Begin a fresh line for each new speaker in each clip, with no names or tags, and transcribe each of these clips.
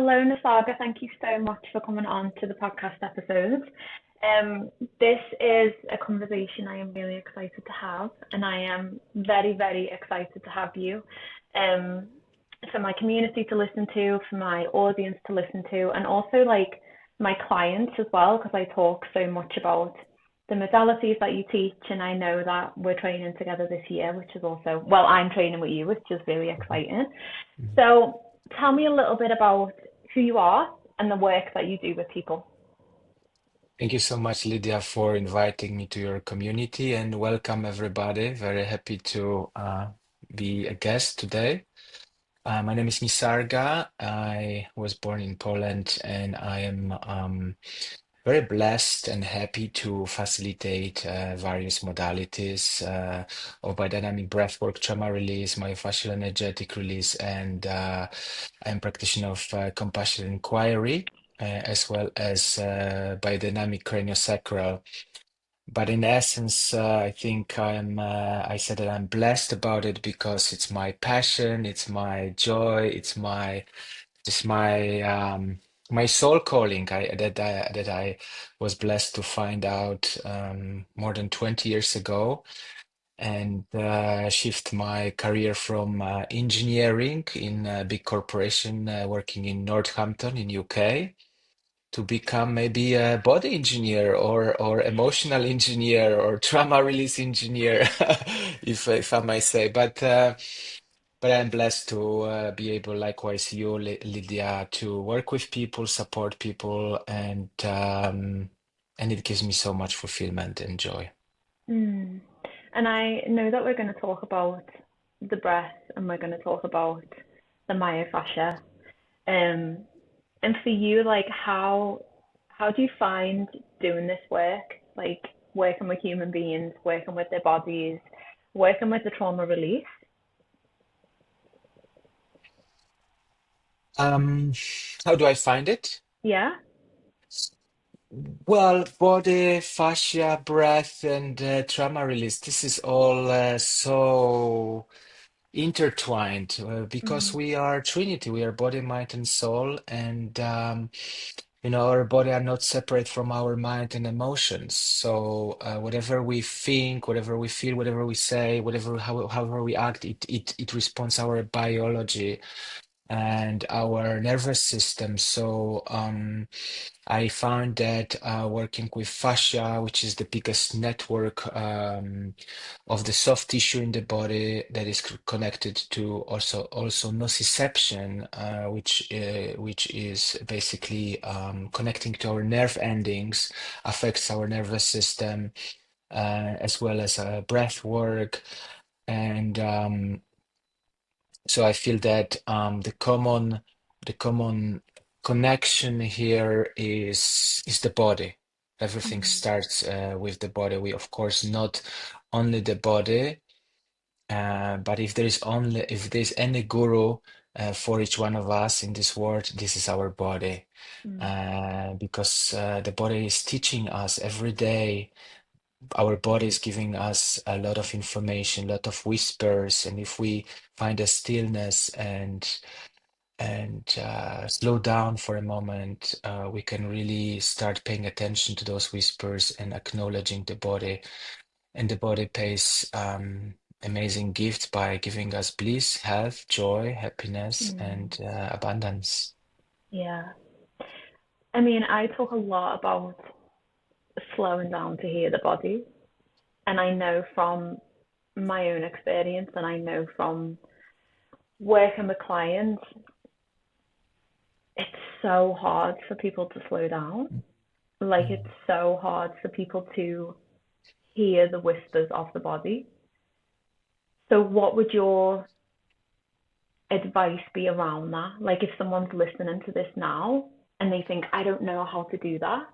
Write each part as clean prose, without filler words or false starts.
Hello, Nisarga. Thank you so much for coming on to the podcast episode. This is a conversation I am really excited to have, and I am very, very excited to have you. Um, for my community to listen to, for my audience to listen to, and also like my clients as well, because I talk so much about the modalities that you teach, and I know that we're training together this year, which is also, well, I'm training with you, which is really exciting.
Mhm.
So tell me a little bit about who you are and the work that you do with people.
Thank you so much, Lydia, for inviting me to your community and welcome everybody. Very happy to be a guest today. My name is Nisarga. I was born in Poland and I am very blessed and happy to facilitate various modalities of biodynamic breathwork, trauma release, myofascial energetic release, and I'm practitioner of compassionate inquiry, as well as biodynamic craniosacral. But in essence, I think I said that I'm blessed about it because it's my passion, it's my joy, it's my soul calling. I was blessed to find out more than 20 years ago and shift my career from engineering in a big corporation working in Northampton in UK to become maybe a body engineer or emotional engineer or trauma release engineer, if I may say. But I'm blessed to be able, likewise you, Lydia, to work with people, support people, and it gives me so much fulfillment and joy.
Mm. And I know that we're going to talk about the breath and we're going to talk about the myofascia. Um, and for you, like how do you find doing this work? Like working with human beings, working with their bodies, working with the trauma release?
Um, how do I find it?
Yeah.
Well, body, fascia, breath, and trauma release. This is all so intertwined because
Mm.
we are Trinity. We are body, mind, and soul, and our body are not separate from our mind and emotions. So whatever we think, whatever we feel, whatever we say, however we act, it responds our biology and our nervous system. So I found that working with fascia, which is the biggest network of the soft tissue in the body that is connected to also nociception, which is basically connecting to our nerve endings, affects our nervous system, as well as breath work. And so I feel that the common connection here is the body. Everything
Mm.
starts with the body. We, of course, not only the body, but if there's any guru for each one of us in this world, this is our body,
Mm.
because the body is teaching us every day. Our body is giving us a lot of information, a lot of whispers, and if we find a stillness and slow down for a moment, we can really start paying attention to those whispers and acknowledging the body. And the body pays amazing gifts by giving us bliss, health, joy, happiness,
Mm.
and abundance.
Yeah. I mean, I talk a lot about slowing down to hear the body. And I know from my own experience and I know from working with clients, it's so hard for people to slow down. Like it's
Mm.
so hard for people to hear the whispers of the body. So what would your advice be around that? Like if someone's listening to this now and they think, I don't know how to do that,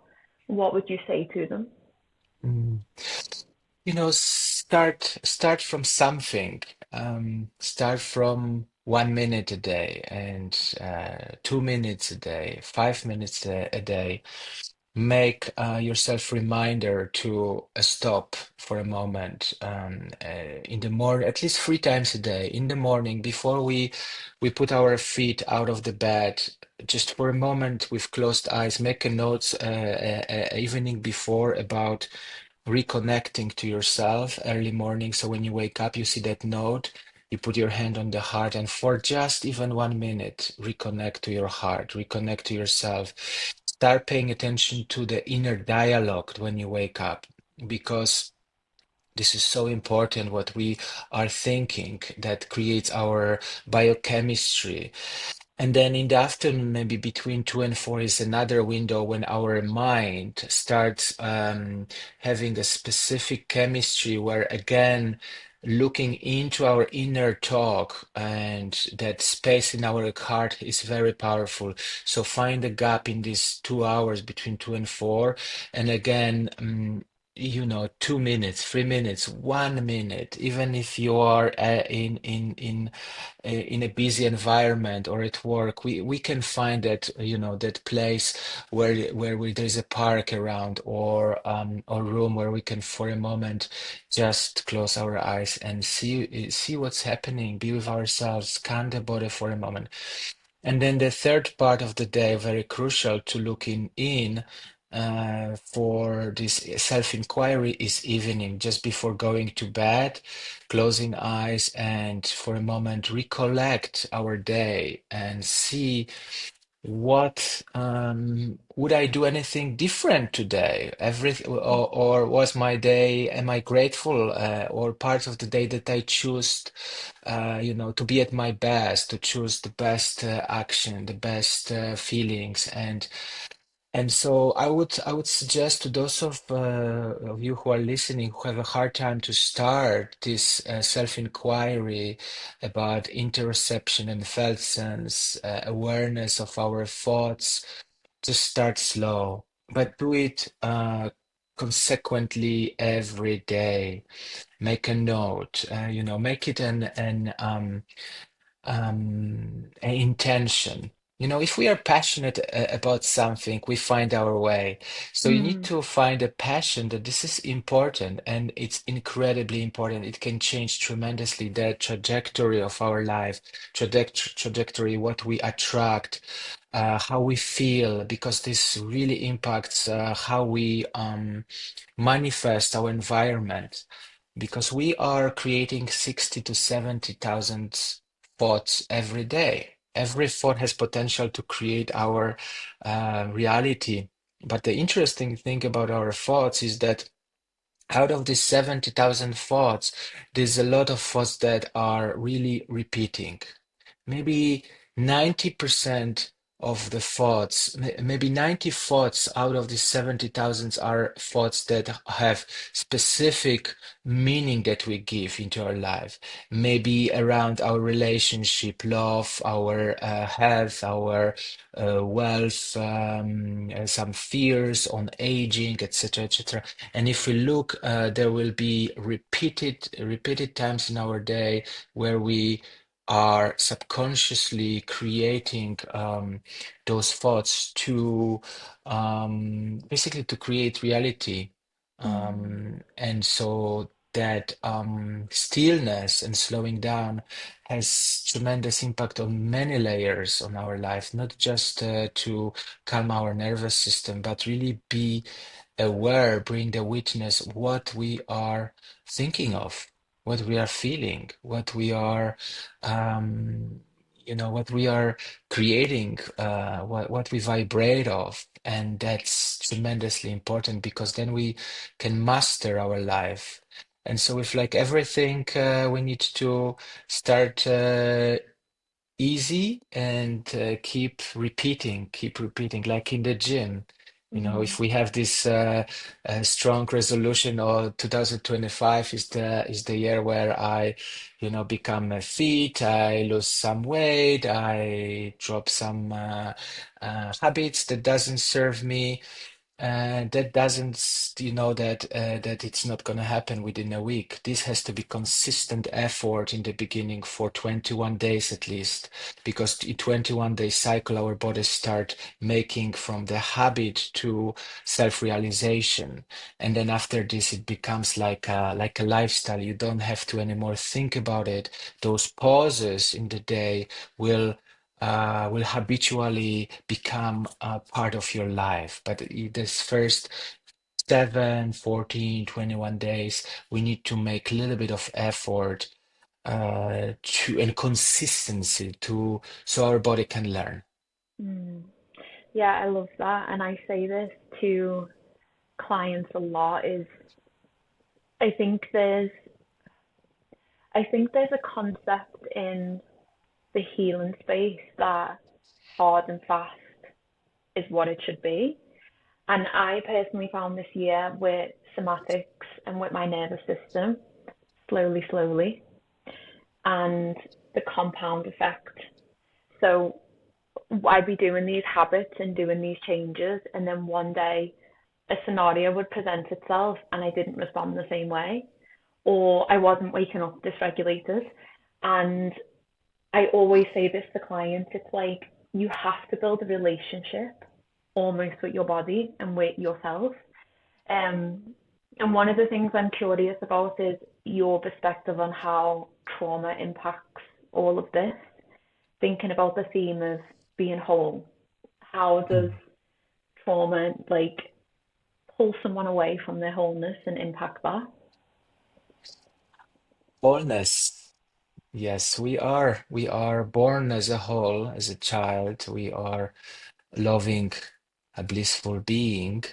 what would you say to them?
Mm. Start from something. Start from 1 minute a day and 2 minutes a day, 5 minutes a day. Make yourself reminder to stop for a moment in the morning, at least 3 times a day. In the morning, before we put our feet out of the bed, just for a moment with closed eyes, make a note evening before about reconnecting to yourself early morning. So when you wake up, you see that note, you put your hand on the heart, and for just even 1 minute, reconnect to your heart, reconnect to yourself. Start paying attention to the inner dialogue when you wake up, because this is so important what we are thinking that creates our biochemistry. And then in the afternoon, maybe between 2 and 4 is another window when our mind starts having a specific chemistry where, again, looking into our inner talk, and that space in our heart is very powerful. So find a gap in these 2 hours between 2 and 4. And again, 2 minutes, 3 minutes, 1 minute, even if you are in a busy environment or at work, we can find that that place where there's a park around, or room where we can for a moment just close our eyes and see what's happening, be with ourselves, scan the body for a moment. And then the third part of the day, very crucial to looking in for this self-inquiry, is evening, just before going to bed, closing eyes, and for a moment recollect our day and see what would I do anything different today? Or was my day, am I grateful, or parts of the day that I choose, to be at my best, to choose the best action, the best feelings, and so I would suggest to those of you who are listening who have a hard time to start this self-inquiry about interoception and felt sense, awareness of our thoughts, to start slow, but do it consequently every day. Make a note, make it an intention. If we are passionate about something, we find our way. So you need
Mm.
to find a passion that this is important, and it's incredibly important. It can change tremendously the trajectory of our life, trajectory, what we attract, how we feel, because this really impacts how we manifest our environment, because we are creating 60 to 70,000 thoughts every day. Every thought has potential to create our reality. But the interesting thing about our thoughts is that out of these 70,000 thoughts, there's a lot of thoughts that are really repeating. Maybe 90% of the thoughts, maybe 90 thoughts out of the 70,000 are thoughts that have specific meaning that we give into our life. Maybe around our relationship, love, our health, our wealth, some fears on aging, etc., etc. And if we look, there will be repeated times in our day where we are subconsciously creating those thoughts to basically to create reality.
Mm.
And so that stillness and slowing down has tremendous impact on many layers on our life, not just to calm our nervous system, but really be aware, bring the witness what we are thinking of, what we are feeling, um, what we are creating, what we vibrate of. And that's tremendously important, because then we can master our life. And so with like everything, we need to start easy and keep repeating, like in the gym.
Mm.
If we have this strong resolution, or 2025 is the year where I, become fit, I lose some weight, I drop some habits that doesn't serve me. That doesn't, that it's not going to happen within a week. This has to be consistent effort in the beginning for 21 days at least, because in 21-day cycle, our bodies start making from the habit to self-realization. And then after this, it becomes like a lifestyle. You don't have to anymore think about it. Those pauses in the day will will habitually become a part of your life. But this first 7, 14, 21 days, we need to make a little bit of effort to and consistency to so our body can learn.
Mm. Yeah, I love that. And I say this to clients a lot is I think there's I think there's a concept in the healing space that hard and fast is what it should be. And I personally found this year with somatics and with my nervous system, slowly, slowly, and the compound effect. So I'd be doing these habits and doing these changes, and then one day a scenario would present itself and I didn't respond the same way, or I wasn't waking up dysregulated. And I always say this to clients, it's like you have to build a relationship almost with your body and with yourself. Um, and one of the things I'm curious about is your perspective on how trauma impacts all of this. Thinking about the theme of being whole, how does
Mm.
trauma like pull someone away from their wholeness and impact that?
Wholeness. Yes, we are born as a whole, as a child. We are loving, a blissful being.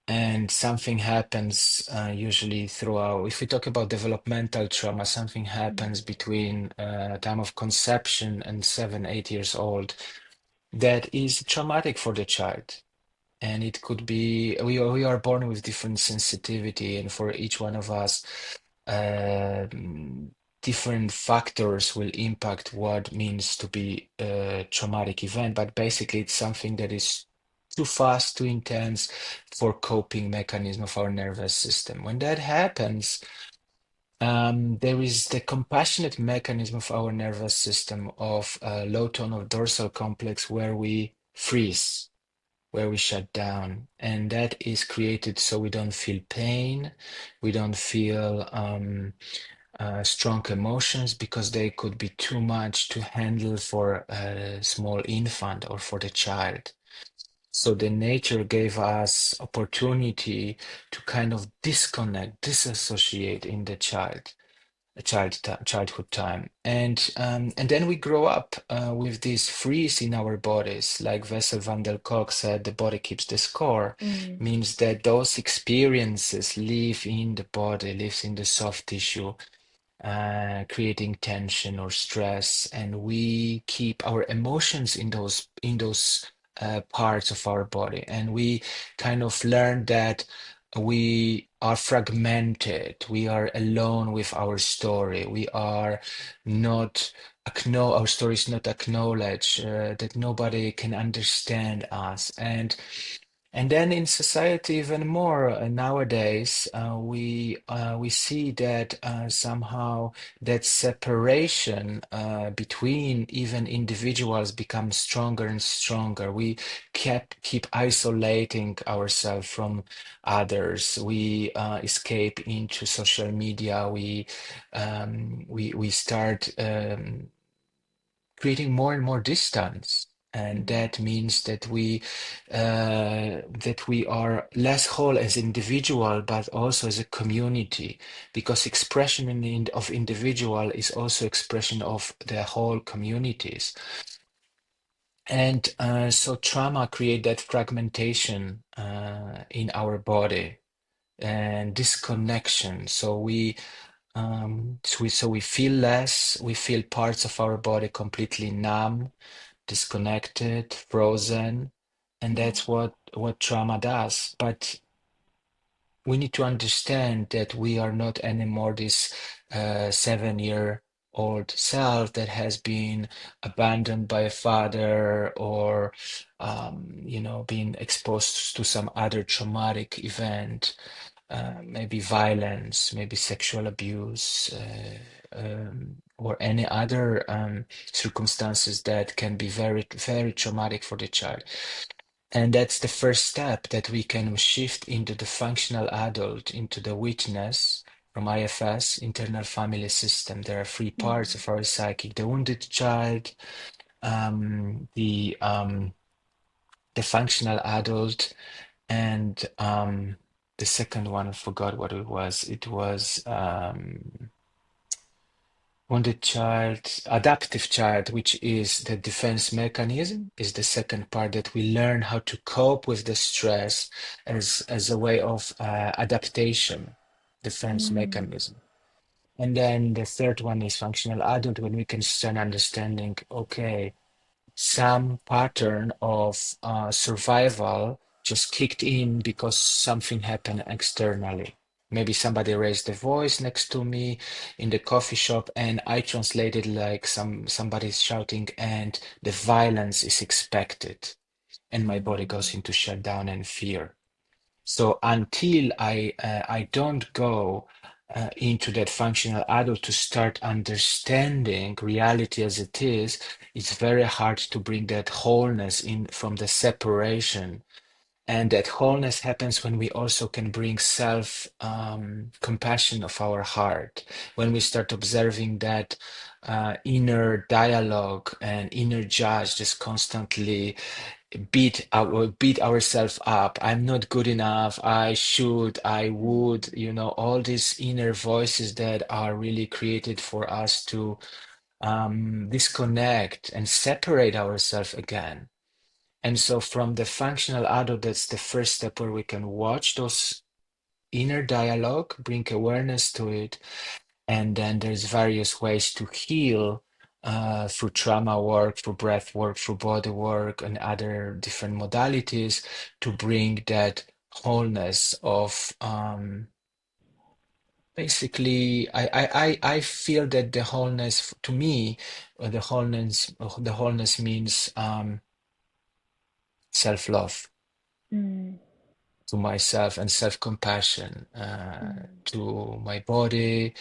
And something happens usually throughout. If we talk about developmental trauma, something
Mm,
happens between time of conception and 7, 8 years old that is traumatic for the child. And it could be we are born with different sensitivity, and for each one of us, um, different factors will impact what means to be a traumatic event. But basically, it's something that is too fast, too intense for coping mechanism of our nervous system. When that happens, there is the compassionate mechanism of our nervous system of low tone of dorsal complex where we freeze, where we shut down. And that is created so we don't feel pain, we don't feel strong emotions because they could be too much to handle for a small infant or for the child. So the nature gave us opportunity to kind of disconnect, disassociate in the childhood time, and then we grow up with this freeze in our bodies. Like Wessel van der Kolk said, the body keeps the score,
mm,
means that those experiences live in the body, lives in the soft tissue, creating tension or stress, and we keep our emotions in those parts of our body, and we kind of learn that we are fragmented, we are alone with our story, we are not our story is not acknowledged, that nobody can understand us, and then in society even more nowadays, we see that somehow that separation between even individuals becomes stronger and stronger. We keep isolating ourselves from others. We escape into social media. We start creating more and more distance. And
mm,
that means that we are less whole as individual, but also as a community, because expression of individual is also expression of the whole communities. And so trauma create that fragmentation in our body and disconnection. So we feel less, we feel parts of our body completely numb, disconnected, frozen, and
yeah.
that's what trauma does. But we need to understand that we are not anymore this 7-year-old self that has been abandoned by a father, or been exposed to some other traumatic event, maybe violence, maybe sexual abuse, or any other circumstances that can be very, very traumatic for the child. And that's the first step, that we can shift into the functional adult, into the witness from IFS, internal family system. There are three parts
Mm,
of our psychic: the wounded child, the functional adult, and the second one, I forgot what it was. It was wounded child, adaptive child, which is the defense mechanism, is the second part, that we learn how to cope with the stress as a way of adaptation, defense
Mm.
mechanism. And then the third one is functional adult, when we can start understanding, okay, some pattern of survival just kicked in because something happened externally. Maybe somebody raised the voice next to me in the coffee shop, and I translated like somebody's shouting, and the violence is expected, and my body goes into shutdown and fear. So until I don't go into that functional adult to start understanding reality as it is, it's very hard to bring that wholeness in from the separation. And that wholeness happens when we also can bring self compassion of our heart, when we start observing that inner dialogue and inner judge just constantly beat ourselves up. I'm not good enough. I should, I would, all these inner voices that are really created for us to disconnect and separate ourselves again. And so from the functional adult, that's the first step, where we can watch those inner dialogue, bring awareness to it, and then there's various ways to heal through trauma work, through breath work, through body work, and other different modalities to bring that wholeness of basically I feel that the wholeness to me, the wholeness means self-love
Mm.
to myself, and self-compassion
Mm.
to my body,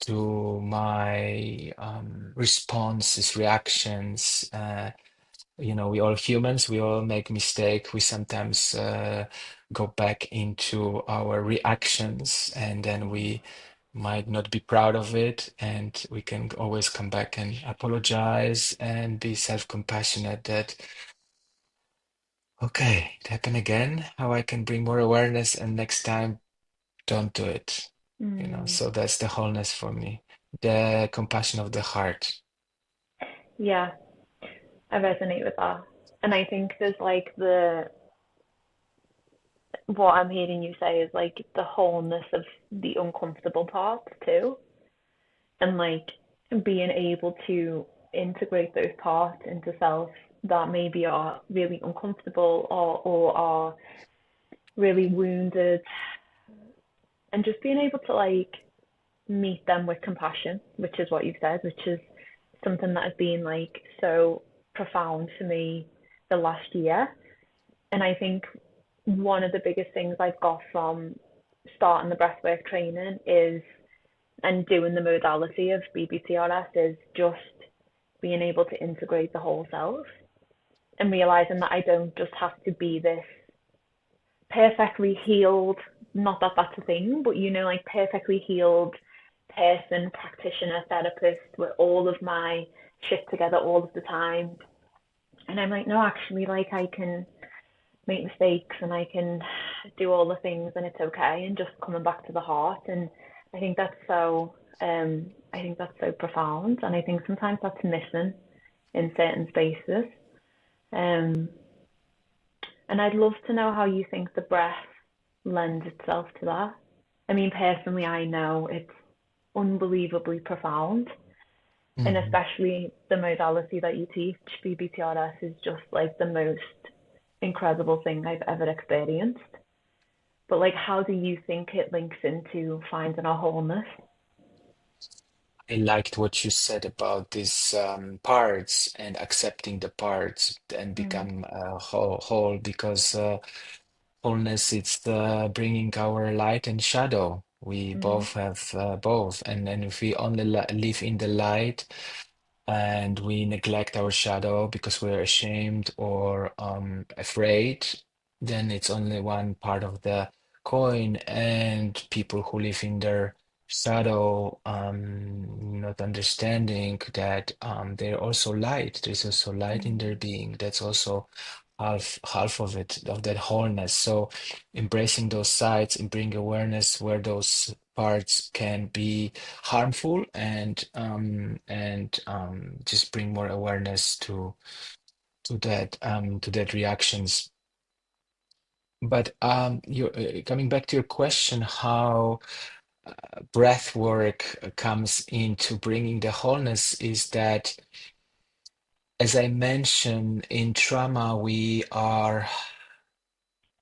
to my responses, reactions. We all humans, we all make mistake. We sometimes go back into our reactions, and then we might not be proud of it. And we can always come back and apologize and be self-compassionate that, okay, it happened again. How I can bring more awareness, and next time don't do it.
Mm.
So that's the wholeness for me, the compassion of the heart.
Yeah, I resonate with that. And I think there's like what I'm hearing you say is like the wholeness of the uncomfortable parts too. And like being able to integrate those parts into self that maybe are really uncomfortable or are really wounded, and just being able to like meet them with compassion, which is what you've said, which is something that has been like so profound for me the last year. And I think one of the biggest things I've got from starting the breathwork training is, and doing the modality of BBTRS, is just being able to integrate the whole self and realizing that I don't just have to be this perfectly healed, not that that's a thing, but like perfectly healed person, practitioner, therapist with all of my shit together all of the time. And I'm like, no, actually, like I can make mistakes and I can do all the things and it's okay, and just coming back to the heart. And I think that's so I think that's so profound, and I think sometimes that's missing in certain spaces. Um and I'd love to know how you think the breath lends itself to that. I mean, personally, I know it's unbelievably profound, and
Mhm.
especially the modality that you teach, BBTRS, is just like the most incredible thing I've ever experienced. But like, how do you think it links into finding our wholeness?
I liked what you said about these parts and accepting the parts and
Mm.
become whole, because wholeness, it's bringing our light and shadow. We
Mm.
both have both, and if we only live in the light, and we neglect our shadow because we're ashamed or afraid, then it's only one part of the coin. And people who live in their shadow, not understanding that they're also light. There's also light in their being. That's also half of it, of that wholeness. So embracing those sides and bring awareness where those parts can be harmful, and just bring more awareness to that reactions. But you coming back to your question, how breath work comes into bringing the wholeness, is that, as I mentioned, in trauma, we are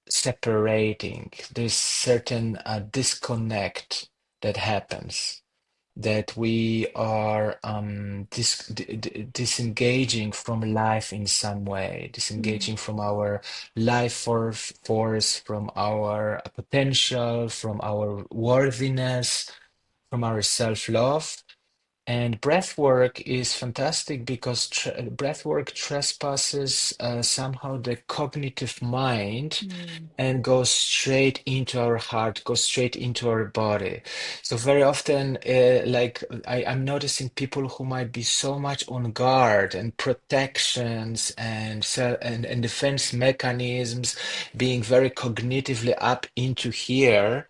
separating. There's certain disconnect that happens, that we are disengaging from life in some way, disengaging from our force, from our potential, from our worthiness, from our self-love. And breath work is fantastic because breath work trespasses somehow the cognitive mind and goes straight into our heart, goes straight into our body. So very often, I'm noticing people who might be so much on guard and protections and defense mechanisms, being very cognitively up into here,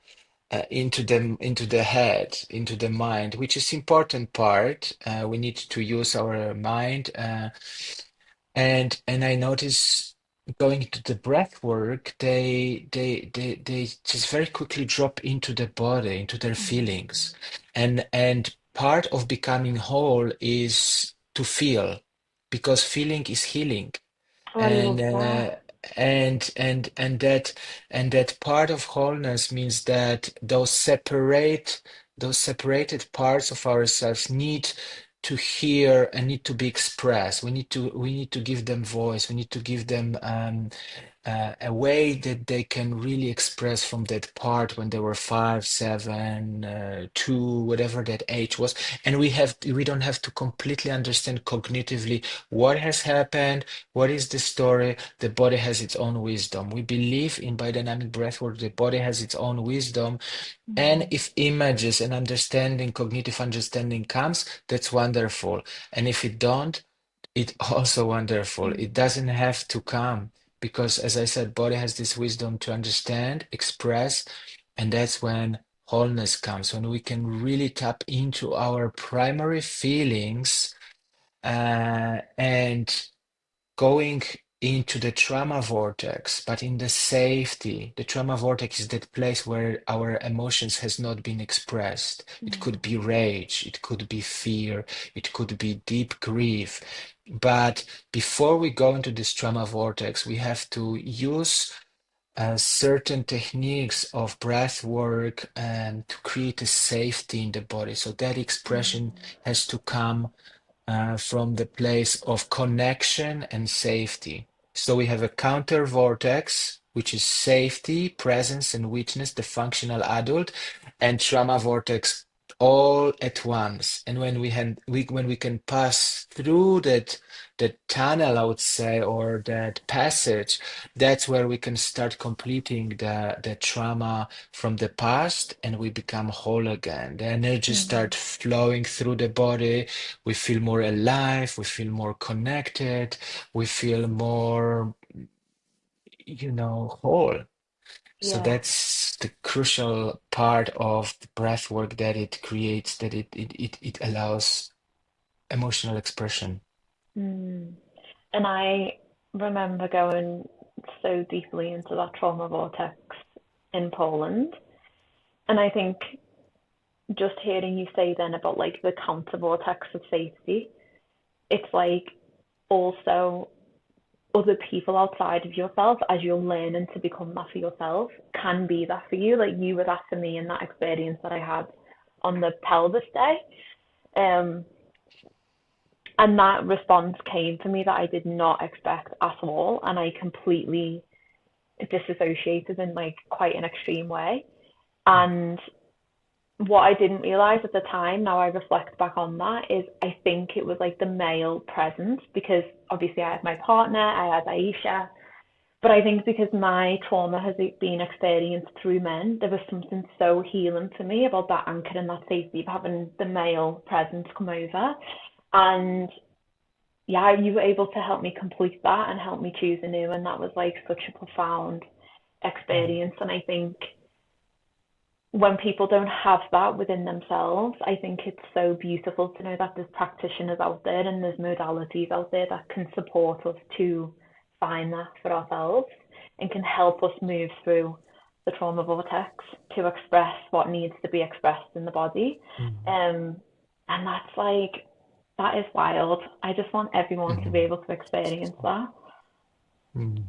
into the head, into the mind, which is important part. We need to use our mind, and I notice going to the breath work, they just very quickly drop into the body, into their feelings, and part of becoming whole is to feel, because feeling is healing.
Oh, I
and
love that.
uh, and that part of wholeness means that those separated parts of ourselves need to hear and need to be expressed. We need to give them voice. We need to give them a way that they can really express from that part when they were 5, 7, 2, whatever that age was. And we don't have to completely understand cognitively what has happened, what is the story. The body has its own wisdom. We believe in biodynamic breathwork. The body has its own wisdom. And if images and understanding, cognitive understanding comes, that's wonderful. And if it don't, it's also wonderful. It doesn't have to come because, as I said, body has this wisdom to understand, express, and that's when wholeness comes, when we can really tap into our primary feelings, and going into the trauma vortex, but in the safety. The trauma vortex is that place where our emotions has not been expressed. It could be rage, it could be fear, it could be deep grief. But before we go into this trauma vortex, we have to use certain techniques of breath work and to create a safety in the body. So that expression has to come from the place of connection and safety. So we have a counter vortex, which is safety, presence, and witness, the functional adult, and trauma vortex all at once. And when we can pass through that tunnel, I would say, or that passage, that's where we can start completing the trauma from the past, and we become whole again. The energy start flowing through the body. We feel more alive, we feel more connected, we feel more, whole. So
Yeah.
that's the crucial part of the breath work, that it creates, that it allows emotional expression.
Mm. And I remember going so deeply into that trauma vortex in Poland. And I think just hearing you say then about like the counter vortex of safety, it's like also other people outside of yourself, as you're learning to become that for yourself, can be that for you. Like you were that for me in that experience that I had on the pelvis day. Um, and that response came for me that I did not expect at all. And I completely disassociated in like quite an extreme way. And what I didn't realize at the time, now I reflect back on that, is I think it was like the male presence because obviously I had my partner, I had Aisha, But I think because my trauma has been experienced through men, there was something so healing for me about that anchor and that safety of having the male presence come over. And yeah, you were able to help me complete that and help me choose anew. And that was like such a profound experience. And I think when people don't have that within themselves, I think it's so beautiful to know that there's practitioners out there and there's modalities out there that can support us to find that for ourselves and can help us move through the trauma vortex to express what needs to be expressed in the body.
Mm.
And that's like, that is wild. I just want everyone to be
Mhm.
able to experience that.
Mm.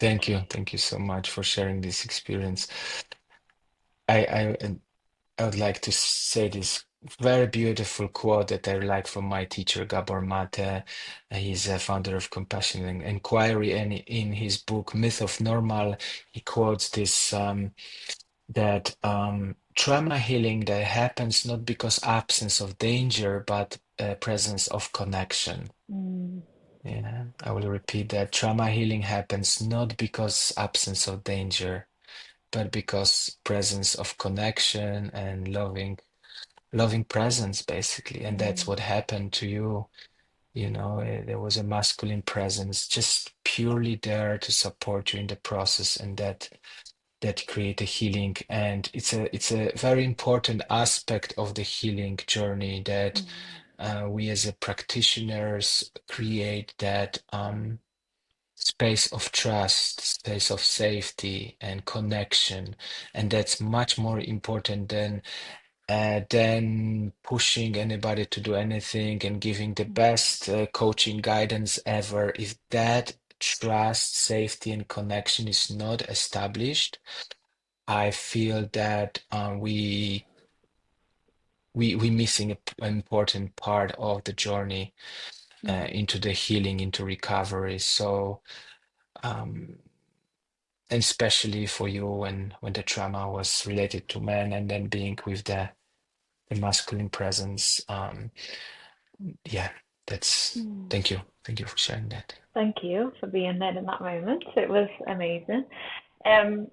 Thank you. Thank you so much for sharing this experience. I would like to say this very beautiful quote that I like from my teacher, Gabor Mate. He's a founder of Compassion and Inquiry, and in his book, Myth of Normal, he quotes this that trauma healing that happens not because absence of danger, but presence of connection.
Mm,
Yeah, I will repeat that. Trauma healing happens not because absence of danger, but because presence of connection and loving presence, basically. And that's
mm,
what happened to you. There was a masculine presence just purely there to support you in the process, and that create a healing. And it's a very important aspect of the healing journey that
mm,
we as a practitioners create that space of trust, space of safety and connection. And that's much more important than pushing anybody to do anything and giving the
mm,
best coaching guidance ever. If that trust, safety, and connection is not established, I feel that we missing an important part of the journey
mm,
into the healing, into recovery. So, um, and especially for you when the trauma was related to men and then being with the masculine presence. Yeah, that's
mm.
thank you. Thank you for sharing that.
Thank you for being there in that moment. It was amazing.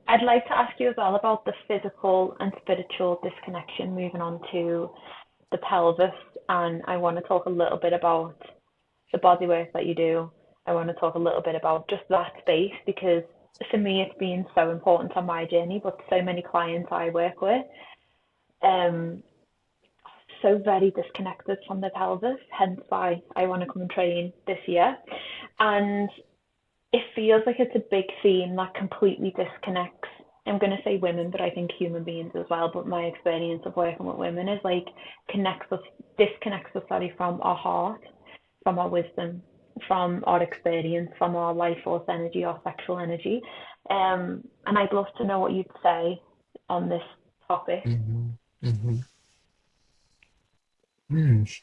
I'd like to ask you as well about the physical and spiritual disconnection, moving on to the pelvis. And I want to talk a little bit about the body work that you do. I want to talk a little bit about just that space because for me, it's been so important on my journey, but so many clients I work with, um, so very disconnected from the pelvis, hence why I want to come and train this year. And it feels like it's a big theme that completely disconnects. I'm going to say women, but I think human beings as well. But my experience of working with women is like disconnects us, sorry, from our heart, from our wisdom, from our experience, from our life force energy, our sexual energy. And I'd love to know what you'd say on this topic.
Hmm. Hmm. Mm.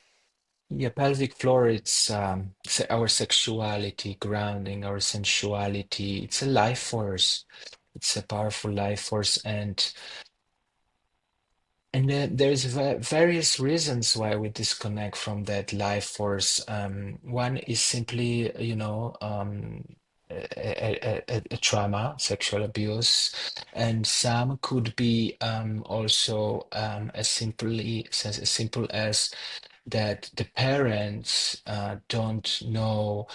Yeah, pelvic floor, it's our sexuality, grounding, our sensuality. It's a life force. It's a powerful life force, and there's various reasons why we disconnect from that life force. One is simply, a trauma, sexual abuse, and some could be also as simple as that the parents don't know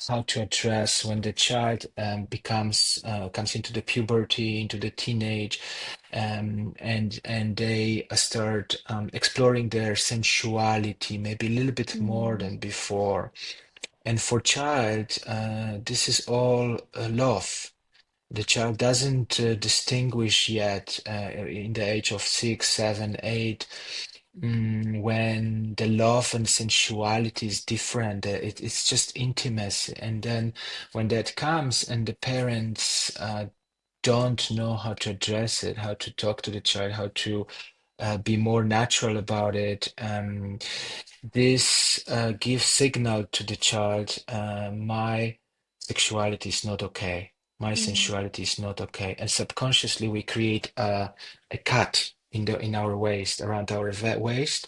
how to address when the child comes into the puberty, into the teenage, and they start exploring their sensuality maybe a little bit more
Mm,
than before. And for child, this is all love. The child doesn't distinguish yet in the age of 6, 7, 8, when the love and sensuality is different. It's just intimacy. And then when that comes and the parents don't know how to address it, how to talk to the child, how to be more natural about it. This gives signal to the child, my sexuality is not okay. My
mm,
sensuality is not okay. And subconsciously we create a cut in our waist, around our waist.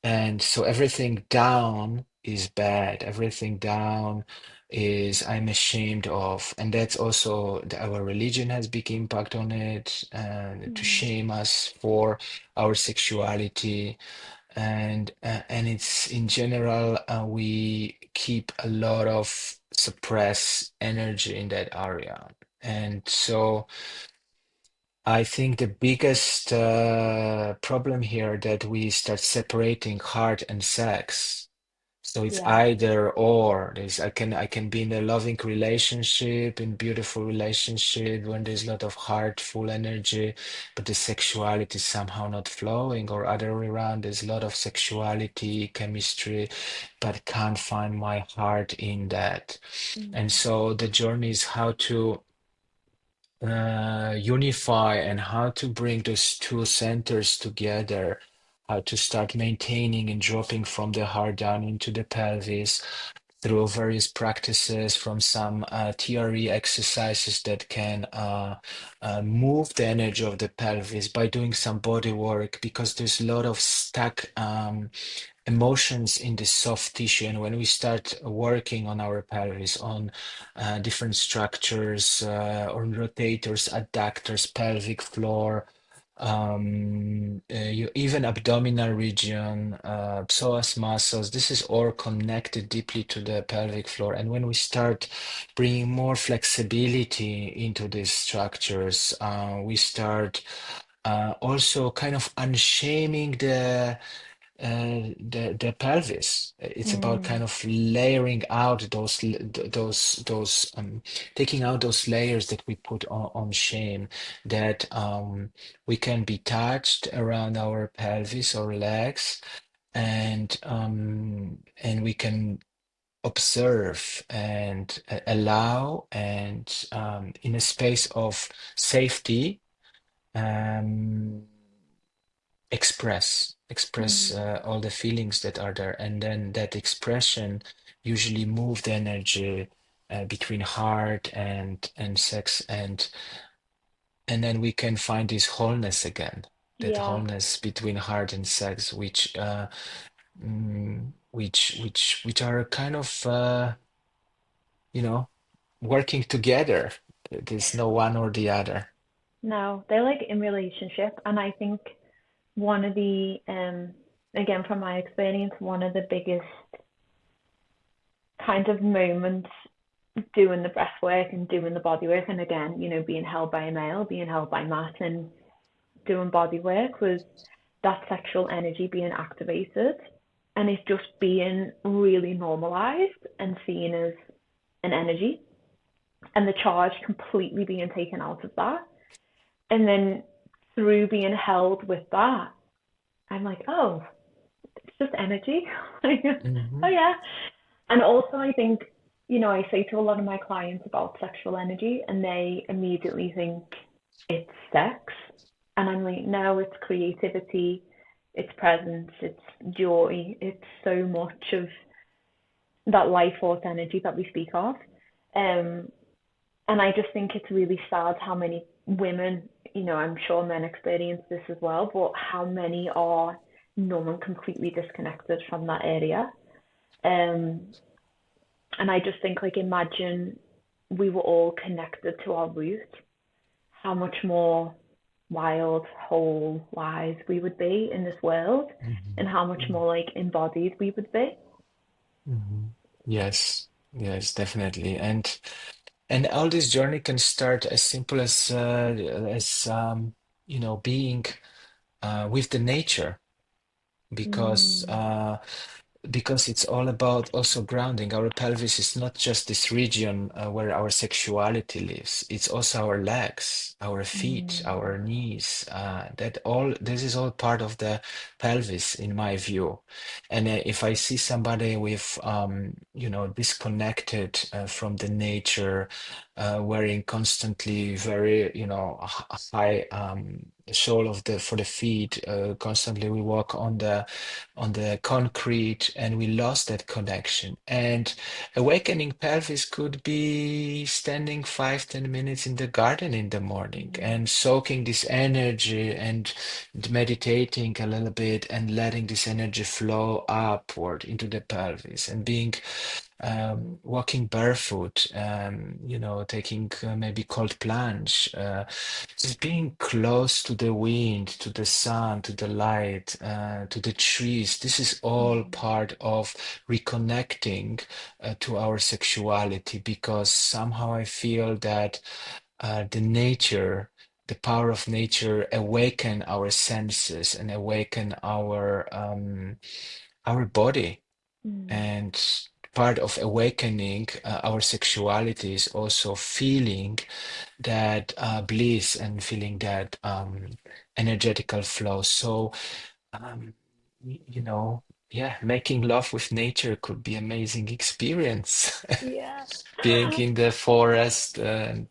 And so everything down is bad. Everything down is I'm ashamed of, and that's also our religion has big impact on it, and to
Mm.
shame us for our sexuality, and it's in general we keep a lot of suppressed energy in that area, and so I think the biggest problem here that we start separating heart and sex. So it's
Yeah.
either or. I can be in a loving relationship, in beautiful relationship when there's a lot of heartful energy, but the sexuality is somehow not flowing, or other way around, there's a lot of sexuality, chemistry, but can't find my heart in that. And
Mm.
so the journey is how to unify and how to bring those two centers together, how to start maintaining and dropping from the heart down into the pelvis through various practices, from some TRE exercises that can move the energy of the pelvis by doing some body work, because there's a lot of stuck emotions in the soft tissue. And when we start working on our pelvis, on different structures, on rotators, adductors, pelvic floor, even abdominal region, psoas muscles, this is all connected deeply to the pelvic floor. And when we start bringing more flexibility into these structures, we start also kind of unshaming the pelvis. It's about kind
Mm.
of layering out those taking out those layers that we put on shame, that we can be touched around our pelvis or legs, and we can observe and allow, and in a space of safety, um, express
Mm.
all the feelings that are there, and then that expression usually move the energy between heart and sex, and then we can find this wholeness again, that
Yeah.
wholeness between heart and sex, which are kind of working together. There's no one or the other.
No, they're like in relationship, and I think one of the again from my experience, one of the biggest kind of moments doing the breath work and doing the body work, and again, being held by a male, being held by Matt, and doing body work was that sexual energy being activated, and it's just being really normalized and seen as an energy, and the charge completely being taken out of that. And then through being held with that, I'm like, oh, it's just energy. Oh,
Hmm.
yeah. And also, I think, I say to a lot of my clients about sexual energy, and they immediately think it's sex. And I'm like, no, it's creativity, it's presence, it's joy, it's so much of that life force energy that we speak of. Um, and I just think it's really sad how many women, I'm sure men experience this as well, but how many are numb and completely disconnected from that area. Um, and I just think, like, imagine we were all connected to our roots, how much more wild, whole, wise we would be in this world, and how much
Hmm.
more like embodied we would be.
Hmm. Yes, yes, definitely. And all this journey can start as simple as being with the nature, because
Mm.
because it's all about also grounding. Our pelvis is not just this region where our sexuality lives. It's also our legs, our feet,
Mm.
our knees. This is all part of the pelvis, in my view. And if I see somebody with, disconnected from the nature, wearing constantly very, high sole of the for the feet, constantly we walk on the concrete, and we lost that connection. And awakening pelvis could be standing 5-10 minutes in the garden in the morning
Mm.
and soaking this energy and meditating a little bit and letting this energy flow upward into the pelvis, and being walking barefoot, taking maybe cold plunge, just being close to the wind, to the sun, to the light, to the trees. This is all
Mm.
part of reconnecting to our sexuality, because somehow I feel that the nature, the power of nature, awaken our senses and awaken our body.
Mm.
And part of awakening our sexuality is also feeling that bliss and feeling that energetical flow. So, um, you know, yeah, making love with nature could be amazing experience.
Yeah.
Being in the forest and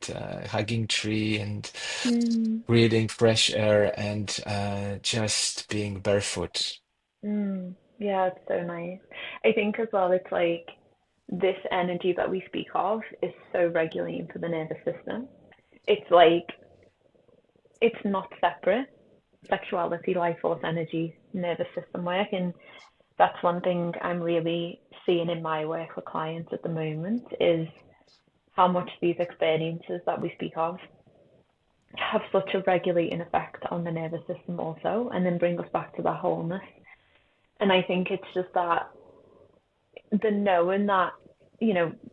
hugging tree and
Mm.
breathing fresh air and just being barefoot.
Mm. Yeah, it's so nice. I think as well, it's like this energy that we speak of is so regulating for the nervous system. It's like it's not separate. Sexuality, life force, energy, nervous system work, and that's one thing I'm really seeing in my work with clients at the moment is how much these experiences that we speak of have such a regulating effect on the nervous system also, and then bring us back to that wholeness. And I think it's just that the knowing that,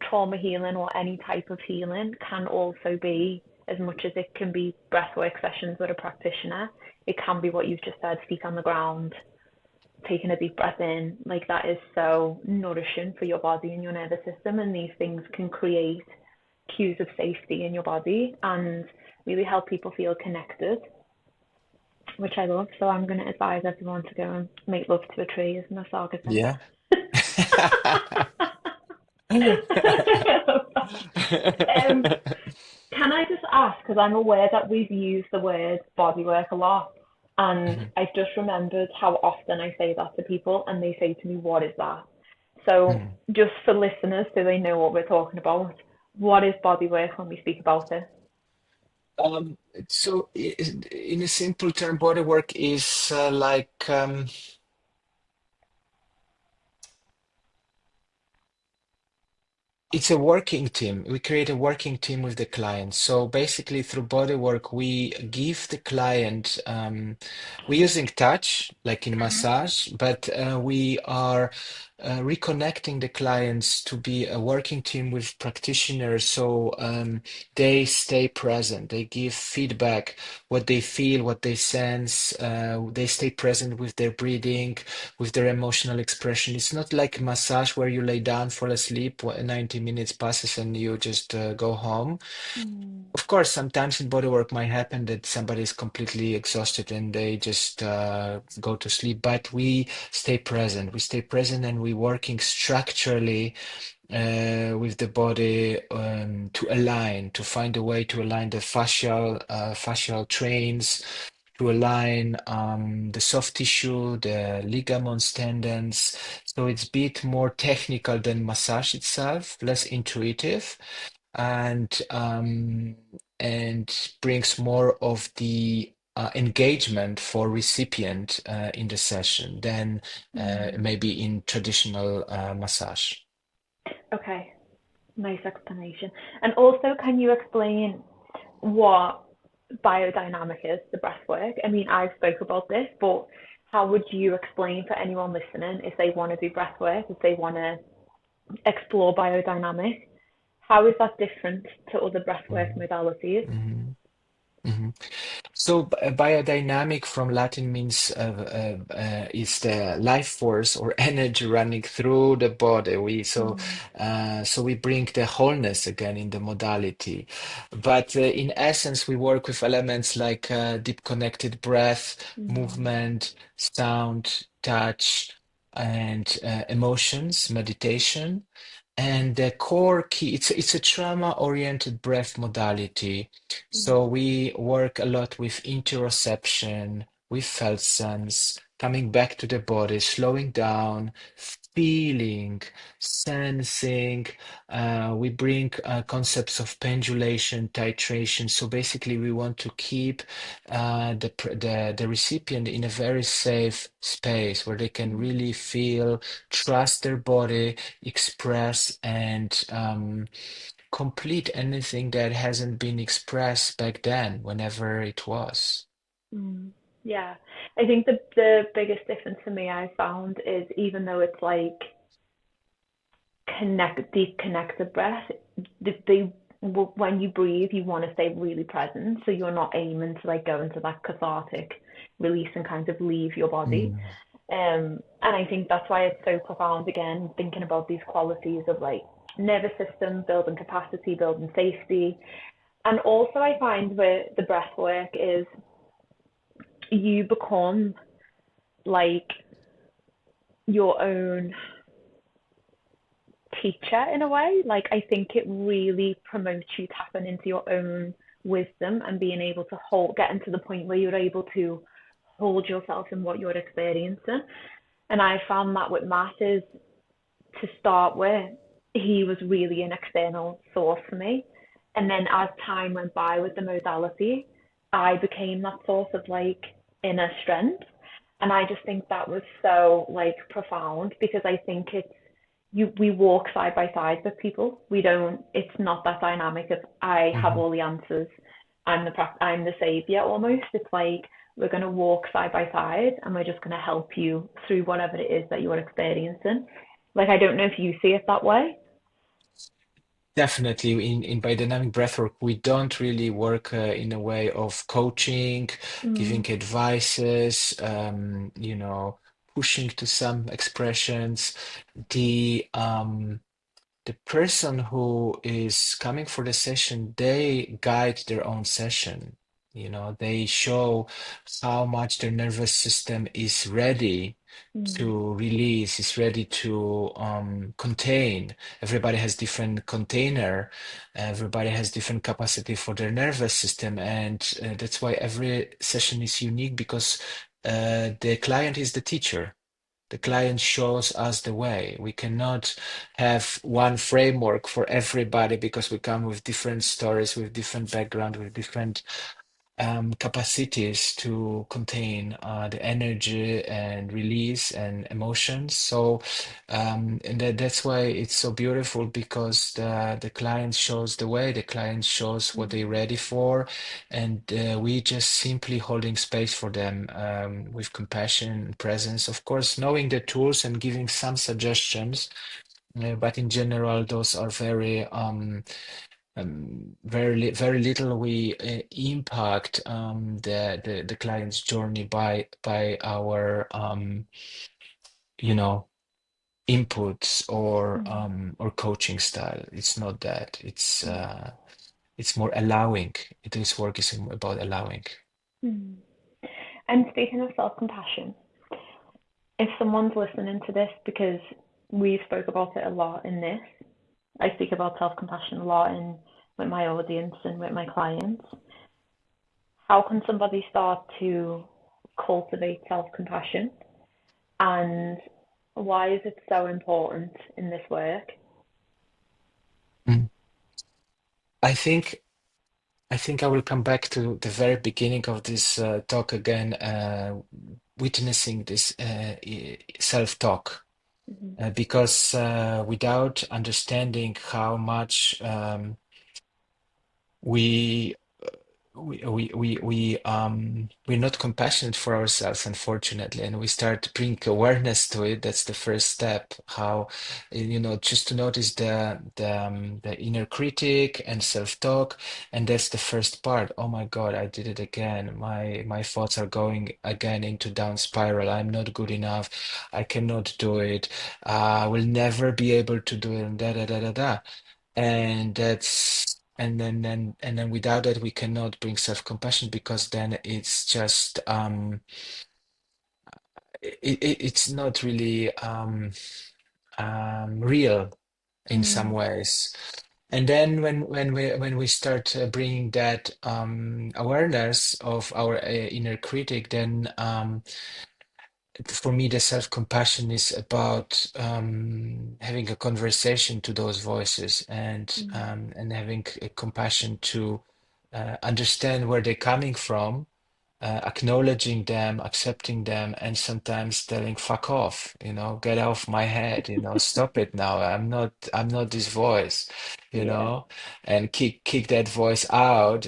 trauma healing or any type of healing can also be, as much as it can be breathwork sessions with a practitioner, it can be what you've just said, feet on the ground, taking a deep breath in. Like that is so nourishing for your body and your nervous system. And these things can create cues of safety in your body and really help people feel connected, which I love. So I'm going to advise everyone to go and make love to a tree, as Nisarga said.
Yeah.
um, can I just ask, because I'm aware that we've used the word bodywork a lot, and
Mhm,
I've just remembered how often I say that to people, and they say to me, "What is that?" So,
mhm.
just for listeners, so they know what we're talking about, what is bodywork when we speak about it?
So, in a simple term, bodywork is like it's a working team. We create a working team with the client. So basically, through bodywork, we give the client, we're using touch, like in massage, but we are reconnecting the clients to be a working team with practitioners. So they stay present, they give feedback, what they feel, what they sense, they stay present with their breathing, with their emotional expression. It's not like massage where you lay down, fall asleep, 90 minutes passes and you just go home.
Mm.
Of course, sometimes in bodywork might happen that somebody is completely exhausted and they just go to sleep, but we stay present. We stay present and we're working structurally with the body to align, to find a way to align the fascial trains, to align the soft tissue, the ligaments, tendons. So it's a bit more technical than massage itself, less intuitive, and brings more of the engagement for recipient in the session than
Mm.
maybe in traditional massage.
Okay, nice explanation. And also, can you explain what biodynamic is, the breath work? I mean, I've spoke about this, but how would you explain for anyone listening if they want to do breath work, if they want to explore biodynamic? How is that different to other breathwork
Mhm,
modalities?
mhm, mhm. So biodynamic from Latin means is the life force or energy running through the body.
Mm.
So we bring the wholeness again in the modality, but in essence we work with elements like deep connected breath,
Mm.
movement, sound, touch, and emotions, meditation. And the core key, it's a trauma-oriented breath modality. So
Mm.
we work a lot with interoception, with felt sense, coming back to the body, slowing down, feeling, sensing. We bring concepts of pendulation, titration. So basically, we want to keep the recipient in a very safe space where they can
Mm.
really feel, trust their body, express, and complete anything that hasn't been expressed back then, whenever it was.
Mm. Yeah, I think the biggest difference for me I found is even though it's like deep connected breath, when you breathe, you want to stay really present, so you're not aiming to like go into that cathartic release and kind of leave your body.
Mm.
And I think that's why it's so profound. Again, thinking about these qualities of like nervous system, building capacity, building safety, and also I find with the breath work is you become like your own teacher in a way. Like I think it really promotes you tapping into your own wisdom and being able to getting to the point where you're able to hold yourself in what you're experiencing. And I found that with Matt is to start with, he was really an external source for me. And then as time went by with the modality, I became that source of like inner strength. And I just think that was so like profound because I think it's we walk side by side with people. We don't. It's not that dynamic of I have
Mhm.
all the answers. I'm the savior almost. It's like we're gonna walk side by side and we're just gonna help you through whatever it is that you're experiencing. Like I don't know if you see it that way.
Definitely, in biodynamic breathwork, we don't really work in a way of coaching,
Mm,
giving advices, pushing to some expressions. The person who is coming for the session, they guide their own session. They show how much their nervous system is ready
mm,
to release, is ready to contain. Everybody has different container, everybody has different capacity for their nervous system, and that's why every session is unique because the client is the teacher. The client shows us the way. We cannot have one framework for everybody because we come with different stories, with different background, with different capacities to contain the energy and release and emotions. So, and that's why it's so beautiful because the client shows the way, the client shows what they're
mm,
ready for, and we just simply holding space for them with compassion and presence. Of course, knowing the tools and giving some suggestions, but in general, those are very little we impact the client's journey by our you know inputs
mm,
or coaching style. It's not that. It's more allowing. This work is about allowing.
mm. And speaking of self-compassion, if someone's listening to this, because we spoke about it a lot in this, I speak about self-compassion a lot in with my audience and with my clients. How can somebody start to cultivate self-compassion, and why is it so important in this work?
Mm. I think I think I will come back to the very beginning of this talk again, witnessing this self-talk.
Mm-hmm.
Because without understanding how much we we're not compassionate for ourselves, unfortunately, and we start to bring awareness to it. That's the first step. How just to notice the inner critic and self-talk, and that's the first part. Oh my God, I did it again. My thoughts are going again into down spiral. I'm not good enough. I cannot do it. I will never be able to do it. And da da da da da. And then without that we cannot bring self-compassion because then it's just it's not really real in some
Mm,
ways. And then when we start bringing that awareness of our inner critic, then for me, the self-compassion is about having a conversation to those voices and having a compassion to understand where they're coming from, acknowledging them, accepting them, and sometimes telling "fuck off," get off my head, stop it now. I'm not this voice,
Yeah.
and kick that voice out.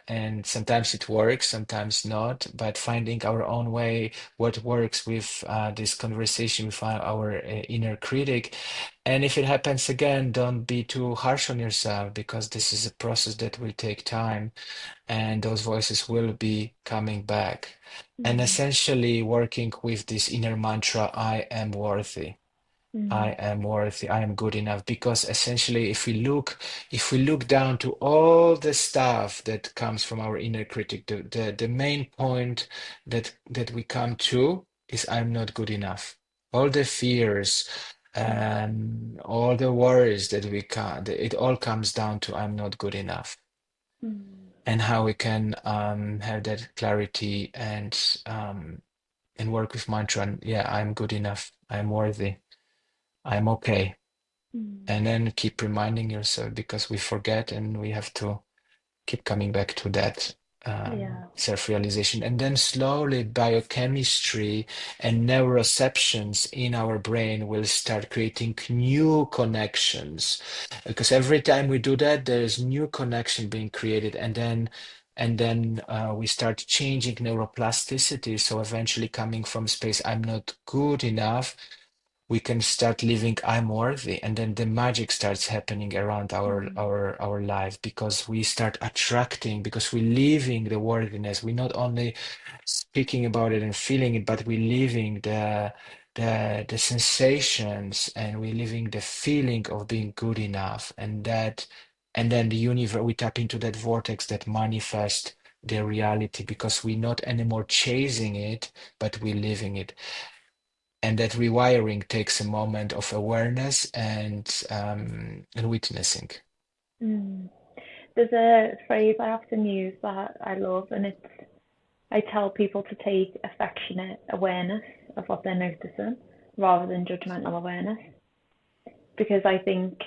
And sometimes it works, sometimes not. But finding our own way, what works with this conversation with our inner critic. And if it happens again, don't be too harsh on yourself, because this is a process that will take time and those voices will be coming back. And
Mm.
essentially working with this inner mantra, I am worthy. I
Mm.
am worthy. I am good enough. Because essentially, if we look down to all the stuff that comes from our inner critic, the main point that we come to is I'm not good enough. All the fears, all the worries that we can, it all comes down to I'm not good enough,
Mm.
and how we can have that clarity and work with mantra. And yeah, I'm good enough. I'm worthy. I'm okay.
Mm.
And then keep reminding yourself, because we forget, and we have to keep coming back to that
Yeah.
self-realization. And then slowly biochemistry and neuroceptions in our brain will start creating new connections, because every time we do that, there's new connection being created, and then we start changing neuroplasticity. So eventually, coming from space I'm not good enough, we can start living I'm worthy, and then the magic starts happening around our
Mm.
our our life, because we start attracting, because we're living the worthiness. We're not only speaking about it and feeling it, but we're living the sensations, and we're living the feeling of being good enough. And then the universe, we tap into that vortex that manifests the reality, because we're not anymore chasing it, but we're living it. And that rewiring takes a moment of awareness and witnessing.
Mm. There's a phrase I often use that I love, and it's I tell people to take affectionate awareness of what they're noticing rather than judgmental awareness. Because I think,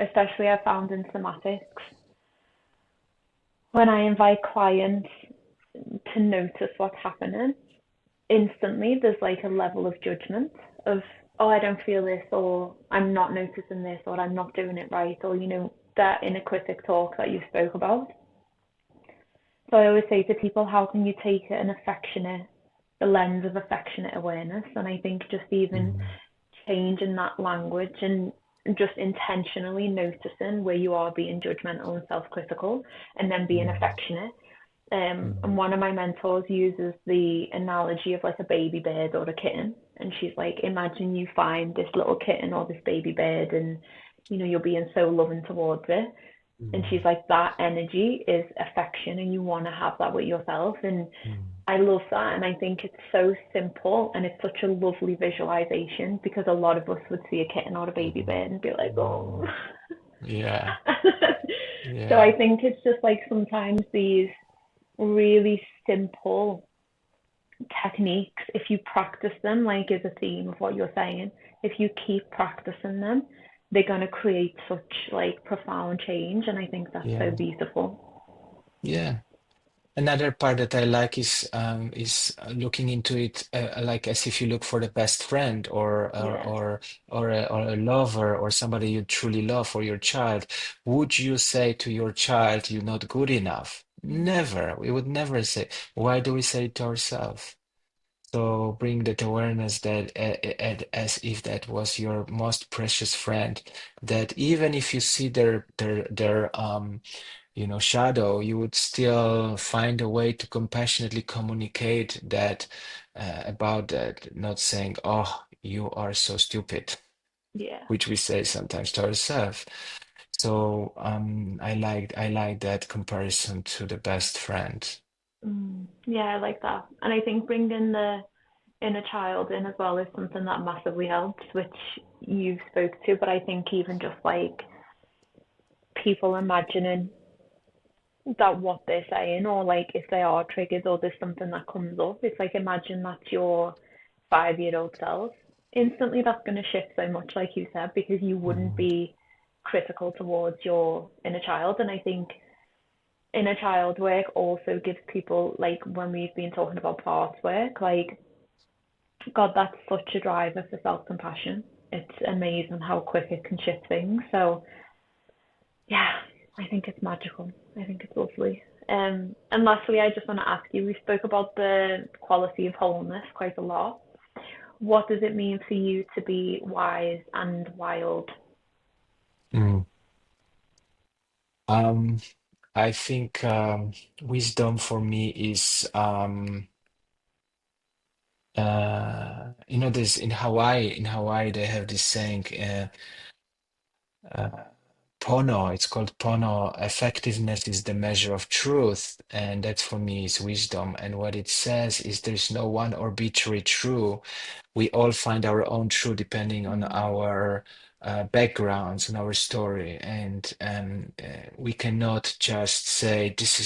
especially I found in somatics, when I invite clients to notice what's happening, instantly there's like a level of judgment of, oh, I don't feel this, or I'm not noticing this, or I'm not doing it right, or, that inner critic talk that you spoke about. So I always say to people, how can you take the lens of affectionate awareness? And I think just even
Mm,
changing that language and just intentionally noticing where you are being judgmental and self-critical, and then being
mm,
affectionate. And
mm,
one of my mentors uses the analogy of like a baby bird or a kitten. And she's like, imagine you find this little kitten or this baby bird, and you're being so loving towards it. And she's
mm,
like, that energy is affection, and you want to have that with yourself. And
mm,
I love that. And I think it's so simple, and it's such a lovely visualization, because a lot of us would see a kitten or a baby
mm,
bird and be like, oh.
mm. Yeah,
So I
yeah,
think it's just like sometimes these really simple techniques, if you practice them, like is a theme of what you're saying, if you keep practicing them, they're going to create such like profound change. And I think that's so
yeah,
beautiful.
yeah. Another part that I like is looking into it like as if you look for the best friend
Yeah.
or a lover or somebody you truly love, or your child. Would you say to your child, "You're not good enough"? Never. We would never say. Why do we say it to ourselves? So bring that awareness that as if that was your most precious friend, that even if you see their shadow, you would still find a way to compassionately communicate that about that, not saying, "Oh, you are so stupid,"
Yeah.
which we say sometimes to ourselves. So I like that comparison to the best friend.
Yeah, I like that. And I think bringing the inner child in as well is something that massively helps, which you spoke to. But I think even just like people imagining that what they're saying, or like if they are triggered or there's something that comes up, it's like imagine that you're 5-year-old self, instantly that's going to shift so much, like you said, because you wouldn't
Mhm.
be critical towards your inner child. And I think inner child work also gives people, like when we've been talking about past work, like, God, that's such a driver for self compassion. It's amazing how quick it can shift things. So, yeah, I think it's magical. I think it's lovely. And lastly, I just want to ask you, we spoke about the quality of wholeness quite a lot. What does it mean for you to be wise and wild?
Mm. Um, I think wisdom for me is there's in Hawaii they have this saying uh, Pono, it's called Pono. Effectiveness is the measure of truth, and that for me is wisdom. And what it says is there's no one arbitrary true. We all find our own truth depending on
Mm,
our backgrounds and our story, and we cannot just say this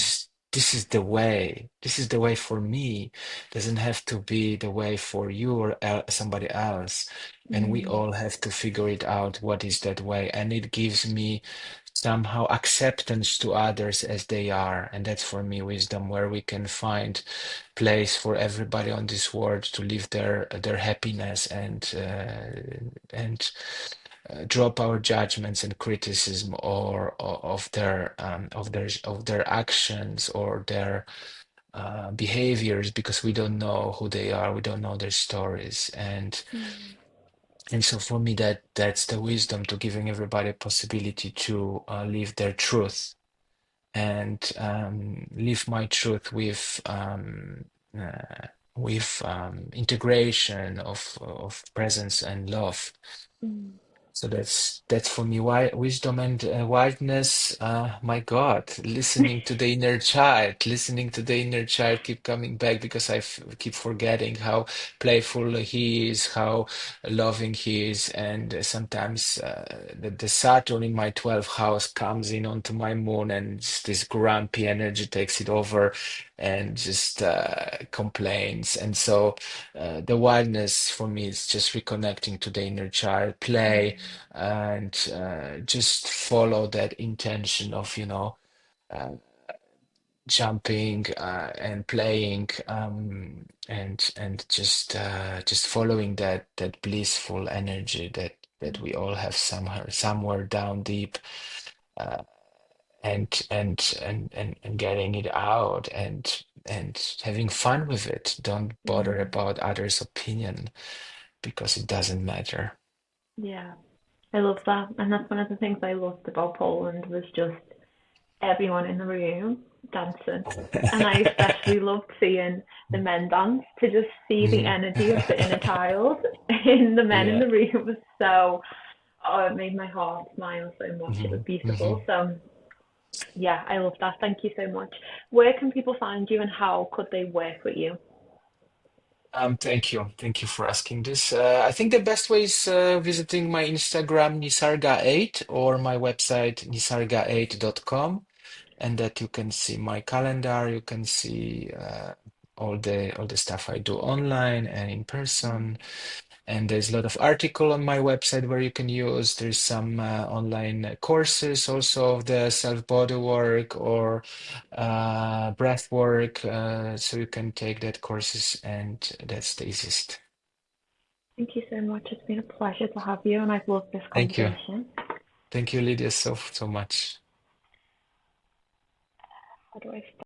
is the way. This is the way for me. Doesn't have to be the way for you or somebody else. And we
mm,
all have to figure it out what is that way. And it gives me somehow acceptance to others as they are. And that's for me wisdom, where we can find place for everybody on this world to live their happiness and drop our judgments and criticism or of their actions or their behaviors, because we don't know who they are, we don't know their stories,
mm,
and so for me that's the wisdom, to giving everybody a possibility to live their truth and live my truth with integration of presence and love.
mm.
So that's for me why wisdom and wideness. My God, listening to the inner child, listening to the inner child, keep coming back because keep forgetting how playful he is, how loving he is, and sometimes the Saturn in my 12th house comes in onto my moon, and this grumpy energy takes it over, and just complains, and so the wildness for me is just reconnecting to the inner child, play, and just follow that intention of, uh, jumping and playing, and just following that blissful energy that we all have somewhere down deep, uh, and getting it out and having fun with it. Don't bother
Mm.
about others' opinion because it doesn't matter.
Yeah, I love that. And that's one of the things I loved about Poland was just everyone in the room dancing. And I especially loved seeing the men dance, to just see the
Mhm.
energy of the inner child in the men in
Yeah.
the room was so, oh, it made my heart smile so much. It was
Mhm.
beautiful.
Mhm.
So, yeah, I love that. Thank you so much. Where can people find you and how could they work with you?
Thank you. Thank you for asking this. I think the best way is visiting my Instagram, Nisarga8, or my website, nisarga8.com, and that you can see my calendar, you can see all the stuff I do online and in person. And there's a lot of article on my website where you can use. There's some online courses also of the self body work or breath work. So you can take that courses, and that's the easiest.
Thank you so much. It's been a pleasure to have you, and I've loved this
Thank you.
conversation.
Thank you, Lydia, so much.
How do I